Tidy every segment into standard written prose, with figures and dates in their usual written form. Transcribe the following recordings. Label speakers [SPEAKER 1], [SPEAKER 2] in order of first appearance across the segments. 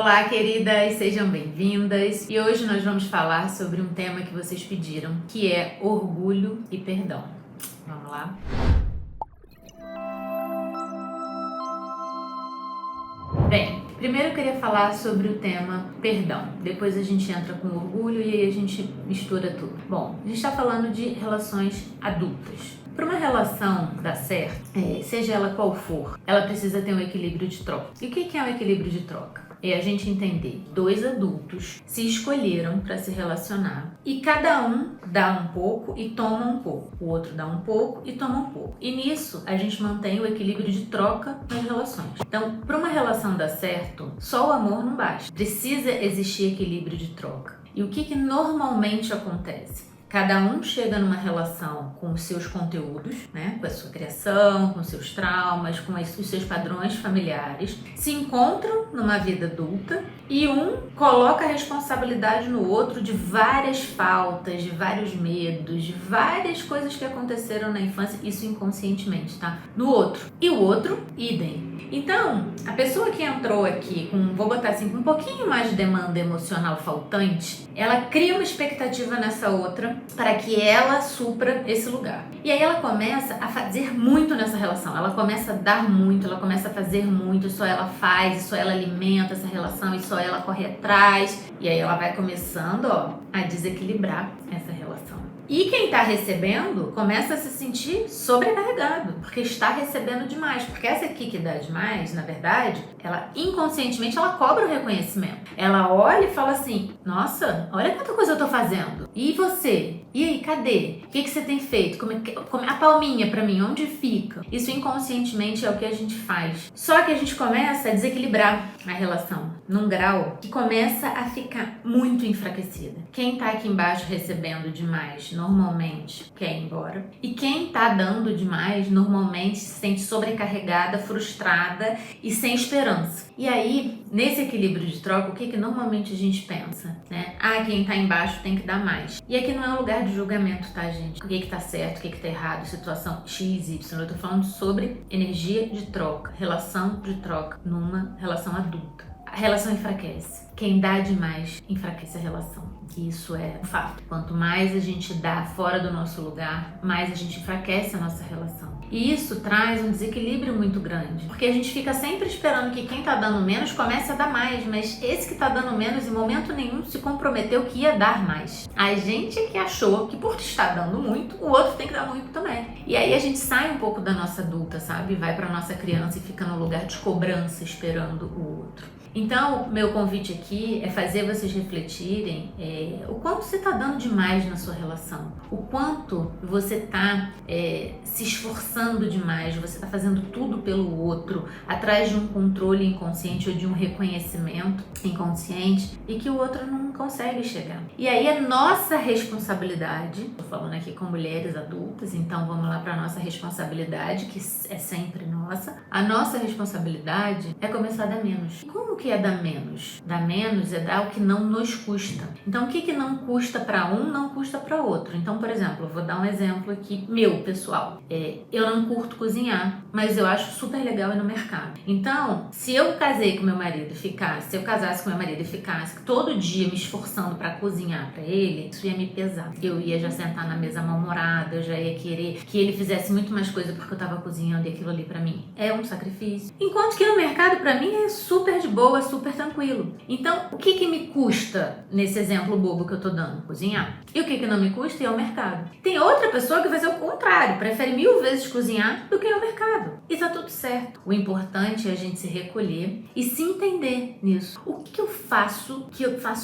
[SPEAKER 1] Olá, queridas, sejam bem-vindas. E hoje nós vamos falar sobre um tema que vocês pediram, que é orgulho e perdão. Vamos lá? Bem, primeiro eu queria falar sobre o tema perdão. Depois a gente entra com orgulho e aí a gente mistura tudo. Bom, a gente está falando de relações adultas. Para uma relação dar certo, seja ela qual for, ela precisa ter um equilíbrio de troca. E o que é um equilíbrio de troca? É a gente entender, dois adultos se escolheram para se relacionar e cada um dá um pouco e toma um pouco, o outro dá um pouco e toma um pouco. E nisso a gente mantém o equilíbrio de troca nas relações. Então, para uma relação dar certo, só o amor não basta. Precisa existir equilíbrio de troca. E o que normalmente acontece? Cada um chega numa relação com os seus conteúdos, né? Com a sua criação, com os seus traumas, com os seus padrões familiares, se encontram numa vida adulta e um coloca a responsabilidade no outro de várias faltas, de vários medos, de várias coisas que aconteceram na infância, isso inconscientemente, tá? No outro. E o outro, idem. Então, a pessoa que entrou aqui com, vou botar assim, com um pouquinho mais de demanda emocional faltante, ela cria uma expectativa nessa outra para que ela supra esse lugar. E aí ela começa a fazer muito nessa relação, ela começa a dar muito, ela começa a fazer muito, só ela faz, só ela alimenta essa relação e só ela corre atrás. E aí ela vai começando, a desequilibrar essa relação. E quem está recebendo começa a se sentir sobrecarregado, porque está recebendo demais. Porque essa aqui que dá demais, na verdade, ela inconscientemente ela cobra o reconhecimento. Ela olha e fala assim, nossa, olha quanta coisa eu tô fazendo. E você? E aí, cadê? O que você tem feito? Come a palminha pra mim, onde fica? Isso inconscientemente é o que a gente faz. Só que a gente começa a desequilibrar a relação num grau que começa a ficar muito enfraquecida. Quem tá aqui embaixo recebendo demais, normalmente quer ir embora. E quem tá dando demais, normalmente se sente sobrecarregada, frustrada e sem esperança. E aí, nesse equilíbrio de troca, o que normalmente a gente pensa, né? Quem tá embaixo tem que dar mais. E aqui não é um lugar de julgamento, tá, gente? O que tá certo, o que tá errado, situação X, Y. Eu tô falando sobre energia de troca, relação de troca numa relação adulta. A relação enfraquece. Quem dá demais enfraquece a relação. Isso é um fato. Quanto mais a gente dá fora do nosso lugar, mais a gente enfraquece a nossa relação. E isso traz um desequilíbrio muito grande. Porque a gente fica sempre esperando que quem tá dando menos comece a dar mais. Mas esse que tá dando menos, em momento nenhum, se comprometeu que ia dar mais. A gente que achou que por estar dando muito, o outro tem que dar muito também. E aí a gente sai um pouco da nossa adulta, sabe? Vai pra nossa criança e fica no lugar de cobrança esperando o outro. Então, meu convite aqui é fazer vocês refletirem o quanto você está dando demais na sua relação, o quanto você está se esforçando demais, você está fazendo tudo pelo outro, atrás de um controle inconsciente ou de um reconhecimento inconsciente e que o outro não consegue chegar. E aí é nossa responsabilidade, estou falando aqui com mulheres adultas, então vamos lá para a nossa responsabilidade, que é sempre nossa. A nossa responsabilidade é começar a dar menos. Como que é dar menos? Dar menos é dar o que não nos custa. Então, o que não custa para um, não custa para outro. Então, por exemplo, eu vou dar um exemplo aqui meu, pessoal. Eu não curto cozinhar, mas eu acho super legal ir no mercado. Então, se eu casei com meu marido se eu casasse com meu marido e ficasse todo dia me esforçando para cozinhar para ele, isso ia me pesar. Eu ia já sentar na mesa mal-humorada, eu já ia querer que ele fizesse muito mais coisa porque eu tava cozinhando e aquilo ali para mim é um sacrifício. Enquanto que no mercado, para mim, é super de boa, super tranquilo. Então, o que me custa nesse exemplo bobo que eu tô dando? Cozinhar. E o que não me custa é o mercado. Tem outra pessoa que vai ser o contrário, prefere 1000 vezes cozinhar do que ir ao mercado. E tá tudo certo. O importante é a gente se recolher e se entender nisso. O que eu faço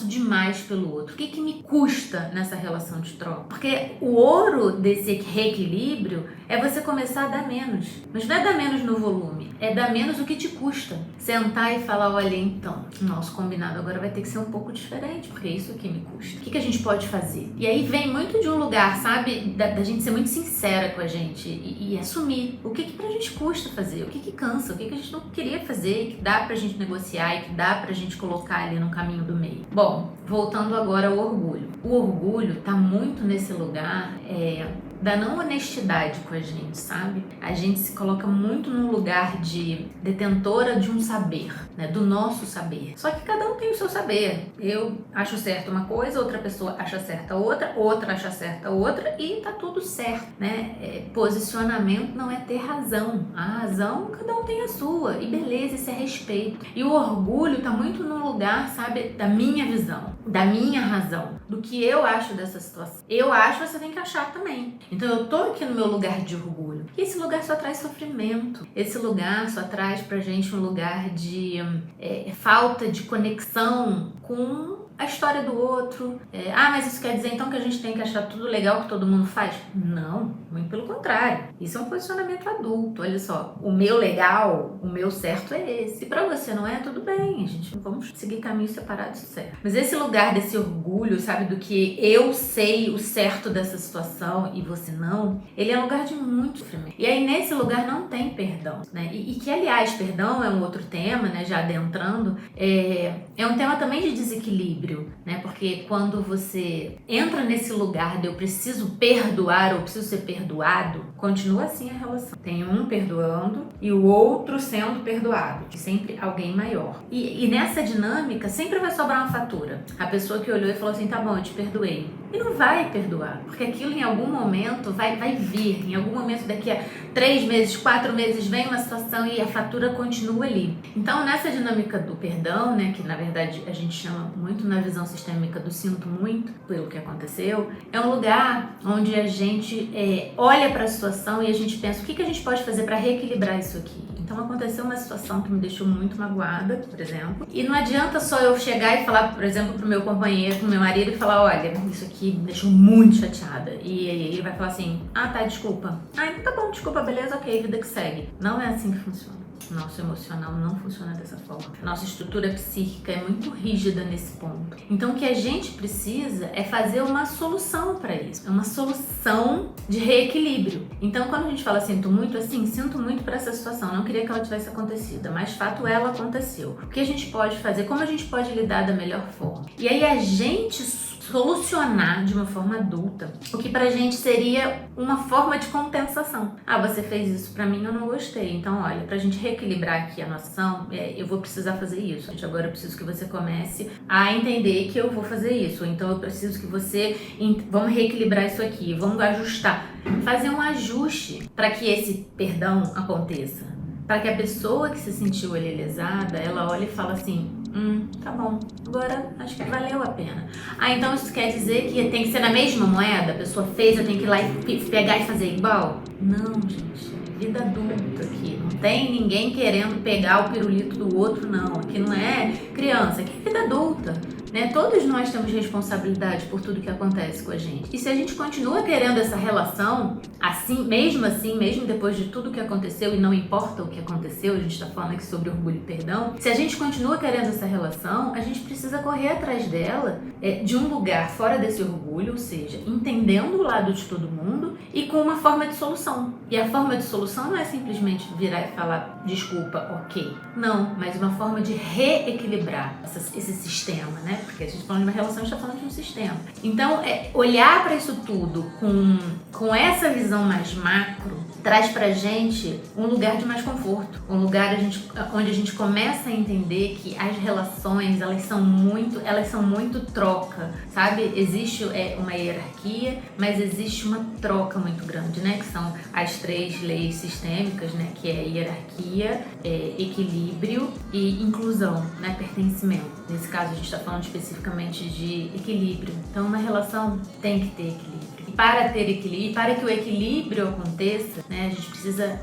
[SPEAKER 1] demais pelo outro? O que me custa nessa relação de troca? Porque o ouro desse reequilíbrio é você começar a dar menos. Mas não é dar menos no volume, é dar menos o que te custa. Sentar e falar, olha, então, nosso combinado agora vai ter que ser um pouco diferente, porque é isso que me custa. O que a gente pode fazer? E aí vem muito de um lugar, sabe, da gente ser muito sincera com a gente e assumir o que pra gente custa fazer, o que cansa, o que a gente não queria fazer e que dá pra gente negociar e que dá pra gente colocar ali no caminho do meio. Bom, voltando agora ao orgulho. O orgulho tá muito nesse lugar da não honestidade com a gente, sabe? A gente se coloca muito num lugar de detentora de um saber, né? Do nosso saber. Só que cada um tem o seu saber. Eu acho certo uma coisa, outra pessoa acha certa outra, outra acha certa outra e tá tudo certo, né? Posicionamento não é ter razão. A razão, cada um tem a sua. E beleza, isso é respeito. E o orgulho tá muito no lugar, sabe, da minha visão, da minha razão, do que eu acho dessa situação. Eu acho, você tem que achar também. Então eu tô aqui no meu lugar de orgulho. E esse lugar só traz sofrimento. Esse lugar só traz pra gente um lugar de falta de conexão com a história do outro. Mas isso quer dizer então que a gente tem que achar tudo legal que todo mundo faz? Não, muito pelo contrário. Isso é um posicionamento adulto. Olha só, o meu legal, o meu certo é esse. E pra você não é, tudo bem. A gente vamos seguir caminhos separados, certo. Mas esse lugar desse orgulho, sabe, do que eu sei o certo dessa situação e você não, ele é um lugar de muito sofrimento. E aí nesse lugar não tem perdão, né? E que, aliás, perdão é um outro tema, né? Já adentrando, é um tema também de desequilíbrio, né? Porque quando você entra nesse lugar de eu preciso perdoar ou preciso ser perdoado, continua assim a relação. Tem um perdoando e o outro sendo perdoado, que sempre alguém maior. E nessa dinâmica sempre vai sobrar uma fatura. A pessoa que olhou e falou assim, tá bom, eu te perdoei. E não vai perdoar, porque aquilo em algum momento vai vir. Em algum momento daqui a 3 meses, 4 meses, vem uma situação e a fatura continua ali. Então nessa dinâmica do perdão, né, que na verdade a gente chama muito na visão sistêmica do sinto muito pelo que aconteceu, é um lugar onde a gente olha para a situação e a gente pensa o que a gente pode fazer para reequilibrar isso aqui. Então aconteceu uma situação que me deixou muito magoada, por exemplo, e não adianta só eu chegar e falar, por exemplo, pro meu companheiro, pro meu marido e falar, olha, isso aqui me deixou muito chateada. E ele vai falar assim, tá, desculpa. Então tá bom, desculpa, beleza, ok, vida que segue. Não é assim que funciona. Nosso emocional não funciona dessa forma. Nossa estrutura psíquica é muito rígida nesse ponto. Então o que a gente precisa é fazer uma solução para isso. É uma solução de reequilíbrio. Então quando a gente fala sinto muito, assim, sinto muito para essa situação. Não queria que ela tivesse acontecido, mas fato ela aconteceu. O que a gente pode fazer? Como a gente pode lidar da melhor forma? E aí a gente solucionar de uma forma adulta o que pra gente seria uma forma de compensação. Você fez isso pra mim, eu não gostei. Então, olha, pra gente reequilibrar aqui a noção, eu vou precisar fazer isso. Agora eu preciso que você comece a entender que eu vou fazer isso. Então eu preciso que você... Vamos reequilibrar isso aqui, vamos ajustar. Fazer um ajuste para que esse perdão aconteça. Para que a pessoa que se sentiu ali lesada, ela olhe e fala assim, tá bom, agora acho que valeu a pena. Então isso quer dizer que tem que ser na mesma moeda? A pessoa fez, eu tenho que ir lá e pegar e fazer igual? Não, gente, é vida adulta aqui. Não tem ninguém querendo pegar o pirulito do outro, não. Aqui não é criança, aqui é vida adulta. Né? Todos nós temos responsabilidade por tudo que acontece com a gente. E se a gente continua querendo essa relação, assim, mesmo depois de tudo que aconteceu, e não importa o que aconteceu, a gente está falando aqui sobre orgulho e perdão, se a gente continua querendo essa relação, a gente precisa correr atrás dela de um lugar fora desse orgulho, ou seja, entendendo o lado de todo mundo e com uma forma de solução. E a forma de solução não é simplesmente virar e falar desculpa, ok. Não, mas uma forma de reequilibrar esse sistema, né? Porque a gente falando de uma relação, a gente está falando de um sistema. Então, olhar para isso tudo com essa visão mais macro traz pra gente um lugar de mais conforto, um lugar onde a gente começa a entender que as relações, elas são muito troca, sabe? Existe uma hierarquia, mas existe uma troca muito grande, né? Que são as 3 leis sistêmicas, né? Que é hierarquia, equilíbrio e inclusão, né? Pertencimento. Nesse caso, a gente está falando especificamente de equilíbrio. Então, uma relação tem que ter equilíbrio. Para ter equilíbrio, para que o equilíbrio aconteça, né, a gente precisa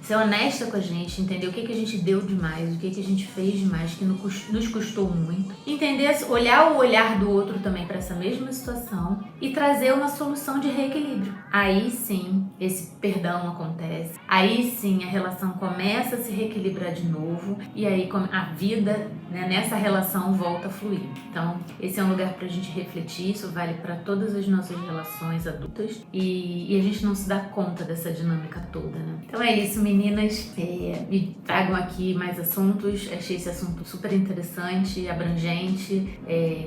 [SPEAKER 1] ser honesta com a gente, entender o que a gente deu demais, o que a gente fez demais, que nos custou muito. Entender, olhar o olhar do outro também para essa mesma situação e trazer uma solução de reequilíbrio. Aí sim, esse perdão acontece. Aí sim, a relação começa a se reequilibrar de novo e aí a vida, né, nessa relação volta a fluir. Então, esse é um lugar para a gente refletir, isso vale para todas as nossas relações. relações adultas e a gente não se dá conta dessa dinâmica toda, né? Então é isso, meninas. Me tragam aqui mais assuntos. Achei esse assunto super interessante, abrangente.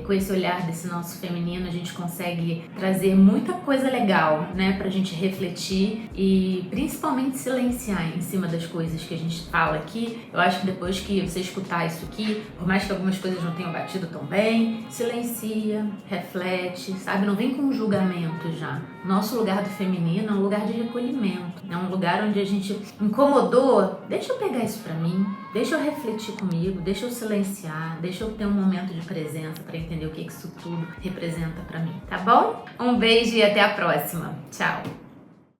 [SPEAKER 1] Com esse olhar desse nosso feminino, a gente consegue trazer muita coisa legal, né, pra gente refletir e principalmente silenciar em cima das coisas que a gente fala aqui. Eu acho que depois que você escutar isso aqui, por mais que algumas coisas não tenham batido tão bem, silencia, reflete, sabe? Não vem com julgamento já. Nosso lugar do feminino é um lugar de recolhimento, é um lugar onde a gente incomodou, deixa eu pegar isso pra mim, deixa eu refletir comigo, deixa eu silenciar, deixa eu ter um momento de presença pra entender o que isso tudo representa pra mim, tá bom? Um beijo e até a próxima. Tchau!